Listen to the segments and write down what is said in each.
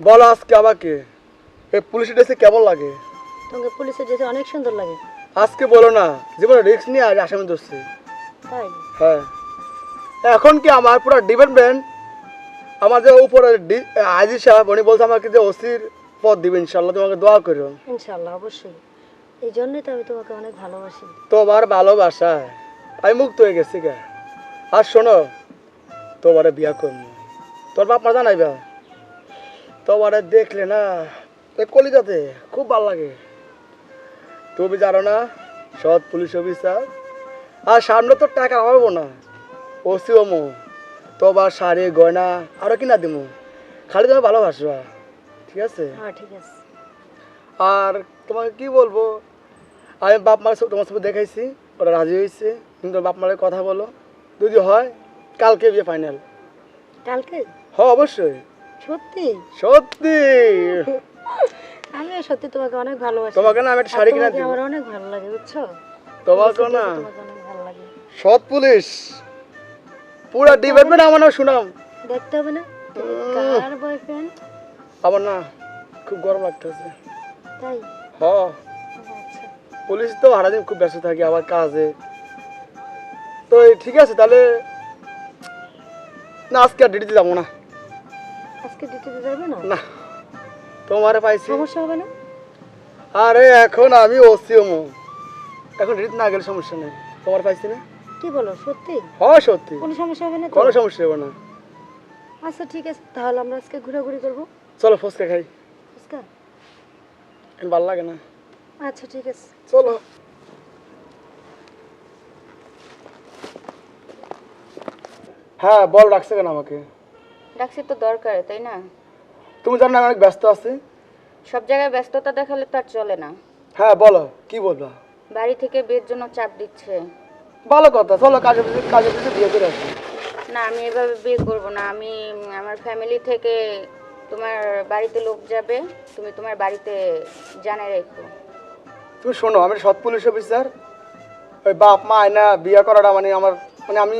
বলো আজকে আমাকে এই পুলিশের ড্রেসে কেমন লাগে? তোমাকে পুলিশের ড্রেসে অনেক সুন্দর লাগে। আজকে বলো না, জীবনে রিস্ক নিয়ে আজ আসামি ধরছি। তাই? হ্যাঁ, এখন কি আমার পুরো ডিপার্টমেন্ট, আমার যে উপরে আজি সাহেব উনি বলছে আমাকে যে ওসির পদ দিবে, ইনশাল্লাহ তোমাকে দোয়া করো। ইনশাআল্লাহ, অবশ্যই। এই জন্যই তো আমি তোমাকে অনেক ভালোবাসি। তোমার ভালোবাসায় আমি মুক্ত হয়ে গেছি গা। আর শোনো, তোমারে বিয়া করবো, তোর বাপ মা জানাইবা, তোমারে দেখলে না কলিজাতে খুব ভালো লাগে। তুমি জানো না, সৎ পুলিশ অফিসার, আর সামনে তো টাকা হবো না, ওসি ওমো, তোমার শাড়ি গয়না আরো কিনা দিমু, খালি তুমি ভালোবাসবা, ঠিক আছে? হ্যাঁ, ঠিক আছে। আর তোমাকে কি বলবো, আমি বাপ মার তোমার সাথে দেখাইছি, ওরা রাজি হয়েছে, কিন্তু বাপ মারের কথা বলো, যদি হয় কালকে বিয়ে ফাইনাল। কালকে? হ্যাঁ অবশ্যই। সত্যি? সত্যি। আমি সত্যি তোমাকে অনেক ভালোবাসি। তোমাকে না আমি একটা শাড়ি কিনা দিব। আমার অনেক ভালো লাগে, বুঝছো? তোমাকে না তোমাকে অনেক ভালো লাগে। সৎ পুলিশ পুরো ডিপার্টমেন্ট আমার নাম শুনাম। দেখতে হবে না কার বয়ফ্রেন্ড? আমার না খুব গরম লাগতেছে। তাই? হ্যাঁ, আচ্ছা, পুলিশ তো সারাদিন খুব ব্যস্ত থাকে আবার কাজে। তো ঠিক আছে তাহলে, না আজকে আর ডিউটিতে যাবো না। আজকে ডিউটিতে যাবে না? না, তোমারে পাইছি। সমস্যা হবে না? আরে এখন আমি ওসিওমো, এখন ডিউটিতে না গেলে সমস্যা নেই। তোমার পাইছি না? কি বলো, সত্যি? হ্যাঁ সত্যি, কোনো সমস্যা হবে না তো? কোনো সমস্যা হবে না। আচ্ছা ঠিক আছে, তাহলে আমরা আজকে ঘোরাঘুরি করবো। চলো ফুচকা খাই, ফুচকা? ভালো লাগে না। আচ্ছা ঠিক আছে, চলো। হ্যাঁ বল, রাখছে কেন আমাকে? ডাকছি তো দরকার, তাই না? তুমি জানো না আমি অনেক ব্যস্ত আছি। সব জায়গায় ব্যস্ততা দেখালে তো আর চলে না। হ্যাঁ বলো, কি বলবা? বাড়ি থেকে বিয়ের জন্য চাপ দিচ্ছে। ভালো কথা, চলো কাজে কাজে বিয়ে করে আসি। না, আমি এভাবে বিয়ে করব না। আমি আমার ফ্যামিলি থেকে তোমার বাড়িতে লোক যাবে, তুমি তোমার বাড়িতে জানাই রেখো। তুমি শোনো, আমি সৎ পুলিশ অফিসার, ওই বাপ মা আয়না বিয়ে করাটা মানে আমার মানে আমি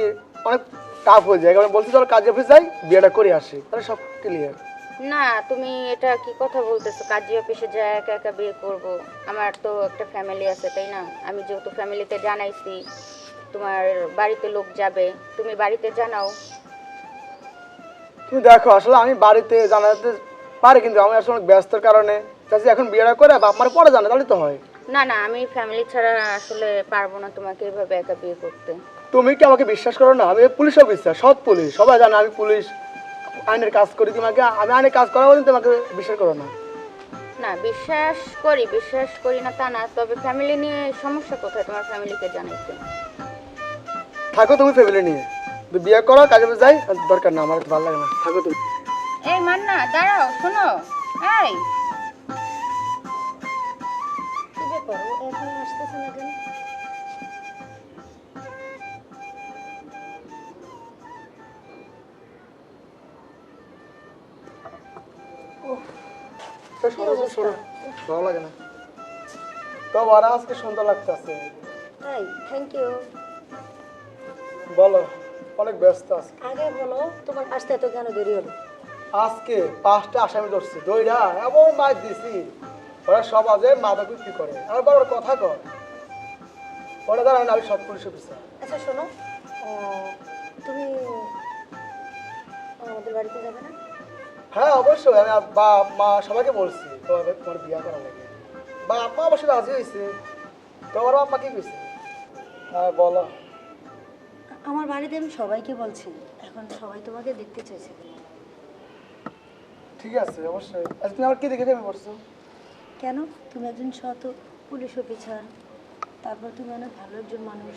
অনেক টাফ হয়ে যায়। আমি বলছি চলো কাজে অফিস যাই, বিয়েটা করে আসি, তাহলে সব ক্লিয়ার। না, তুমি এটা কি কথা বলতেছো? কাজী অফিসে যা একা একা বিয়ে করব? আমার তো একটা ফ্যামিলি আছে, তাই না? আমি যেহেতু ফ্যামিলিতে জানাইছি তোমার বাড়িতে লোক যাবে, তুমি বাড়িতে জানাও। তুমি দেখো, আসলে আমি বাড়িতে জানাতে পারি, কিন্তু আমি আসলে অনেক ব্যস্তর কারণে চাচ্ছি এখন বিয়েটা করে বাপ মার পরে জানা, তাহলে তো হয়। না না, আমি ফ্যামিলি ছাড়া আসলে পারবো না তোমাকে এভাবে একা বিয়ে করতে। তুমি কি আমাকে বিশ্বাস করো না? আমি পুলিশ অফিসার, সৎ পুলিশ, সবাই জানে আমি পুলিশ, আইনের কাজ করি। তোমাকে আমি আইনের কাজ করা বলি, তোমাকে বিশ্বাস করো না? না, বিশ্বাস করি না তা না, তবে ফ্যামিলি নিয়ে সমস্যা কোথায় তোমার ফ্যামিলিকে জানাইতে? থাকো তুমি ফ্যামিলি নিয়ে, তুমি বিয়ে করো, কাজে যাই, দরকার না, আমার তো ভালো লাগে না, থাকো তুমি। এই মান্না, দাঁড়াও, শোনো। এই কি ব্যাপার, ও এখন আসতেছে না কেন? ভালো লাগে না তো, বড় আজকে সুন্দর লাগতেছে। তাই? Thank you. বলো, অনেক ব্যস্ত আছি। আগে বলো, তোমার আসতে এত কেন দেরি হলো? আজকে 5টা আসামি ধরছি, দইরা এমন মাছ দিছি, ওরা সমাজে মাদক বিক্রি করে, আর বড় কথা কর, ওরা জানেন আমি সৎ পুলিশ অফিসার। আচ্ছা শোনো, তুমি আমাদের বাড়িতে যাবে না? হ্যাঁ অবশ্যই, আমি বাপ মা সবাইকে বলছি তোমার বিয়ে করা লাগে। বাপ মা অবশ্যই রাজি হয়েছে। তোমার বাপ মা কি কইছে? হ্যাঁ বলো। আমার বাড়িতে আমি সবাইকে বলছি, এখন সবাই তোমাকে দেখতে চাইছে। ঠিক আছে অবশ্যই। আচ্ছা তুমি আমার কি দেখে ফেলে পড়ছো? কেন? তুমি একজন সৎ পুলিশ অফিসার, তারপর তুমি অনেক ভালো একজন মানুষ,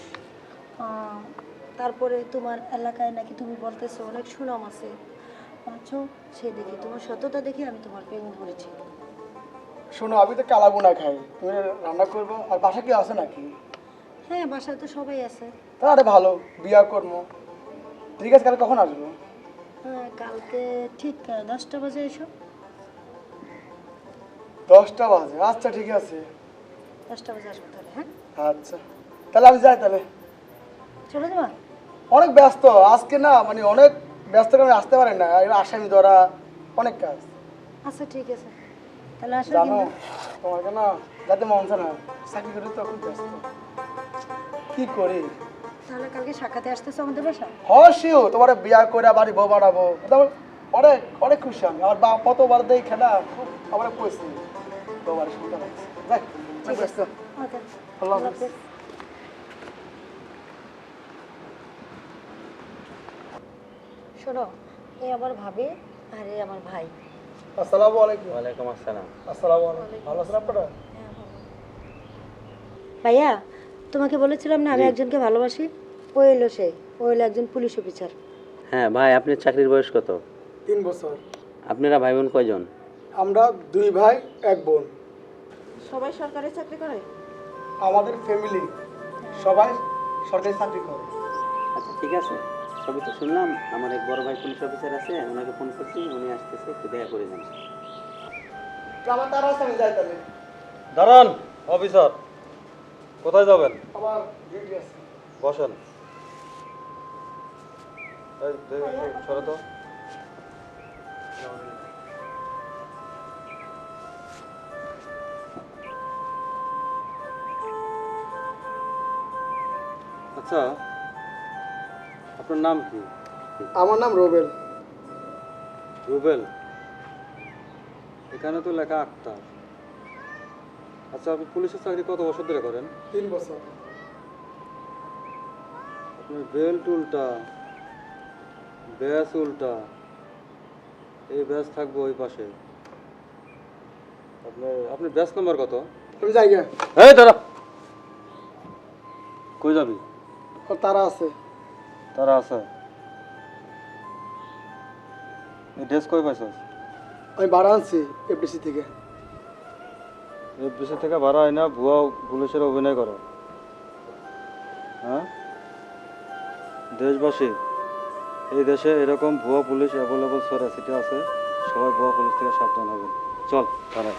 তারপরে তোমার এলাকায় নাকি তুমি বলতেছো অনেক সুনাম আছে, আচ্ছা সে দেখি তোমার সততা দেখে আমি তোমার প্রেমে পড়েছি। শোনো, আমি তো কালা বোনা খাই, তুমি রান্না করবো, আর বাসা কি আছে নাকি? হ্যাঁ, বাসায় তো সবাই আছে। তাহলে ভালো, বিয়া করবো। ঠিক আছে, কাল কখন আসবো? হ্যাঁ, কালকে ঠিক 10টা বাজে এসো। 10টা বাজে? আচ্ছা ঠিক আছে। 10টা বাজে আসবো তাহলে। হ্যাঁ আচ্ছা তাহলে আমি যাই তাহলে। চলে যাবা? অনেক ব্যস্ত আজকে, না মানে অনেক ব্যস্ত কারণে আসতে পারেন না, আসামি ধরা, অনেক কাজ। আচ্ছা ঠিক আছে, তাহলে আসো জানো কিন্তু। তোমাকে না যাতে মন চায় না, চাকরি করে তো খুব ব্যস্ত। কি করি? তাহলে কালকে সাক্ষাতে আসতেছো আমাদের বাসা? হসিও তোমার বিয়া করে বাড়ি বউ বানাবো, তবে অনেক অনেক খুশি আমি। আমার বাপ কতবার দেখে না খুব আমার কইছি তোমার সুন্দর লাগছে। যাক, ঠিক ব্যস্ত। আছে, ওকে, আল্লাহ আল্লাহ হাফেজ। হাফেজ। শোনো, এই আমার ভাবি আর এই আমার ভাই। আসসালামু আলাইকুম। ওয়ালাইকুম আসসালাম। আসসালামু আলাইকুম। ভালো আছেন আপনারা? ভাইয়া, তোমাকে বলেছিলাম না আমি জি। একজনকে ভালোবাসি? ও এলো সে, ও এলো একজন পুলিশ অফিসার। হ্যাঁ ভাই, আপনার চাকরির বয়স কত? 3 বছর। আপনারা ভাই বোন কয়জন? আমরা 2 ভাই 1 বোন। সবাই সরকারি চাকরি করে? আমাদের ফ্যামিলি সবাই সরকারি চাকরি করে। আচ্ছা ঠিক আছে, সবই তো শুনলাম। আমার এক বড় ভাই পুলিশ অফিসার আছে, ওনাকে ফোন করছি, উনি আসতেছে, একটু দেখা করে যান। আমার তারা আছে, আমি যাই তাহলে। দাঁড়ান অফিসার, কোথায় যাবেন? আমার ডিউটি আছে। বসেন। এই, সরে তো। আচ্ছা, আপনার নাম কি? আমার নাম রোবেল। রুবেল। এখানে তো লেখা আক্তার। আচ্ছা, আপনি পুলিশের চাকরি কত বছর ধরে করেন? 3 বছর। আপনার বেল্ট উল্টা, ব্যাস উল্টা, এই ব্যাস থাকবে ওই পাশে। আপনার ব্যাস নাম্বার কত? আমি যাই গে। এই দাঁড়া, কই যাবি? তারা আছে। তারা আছে। এই ড্রেস কই পাইছস? আমি ভাড়া আনছি এফডিসি থেকে। এফবিসি থেকে ভাড়া হয় না, ভুয়া পুলিশের অভিনয় করো। হ্যাঁ, দেশবাসী, এই দেশে এরকম ভুয়া পুলিশ অ্যাভেলেবল সোর্স আছে, সবাই ভুয়া পুলিশ থেকে সাবধান হবেন। চল থানায়।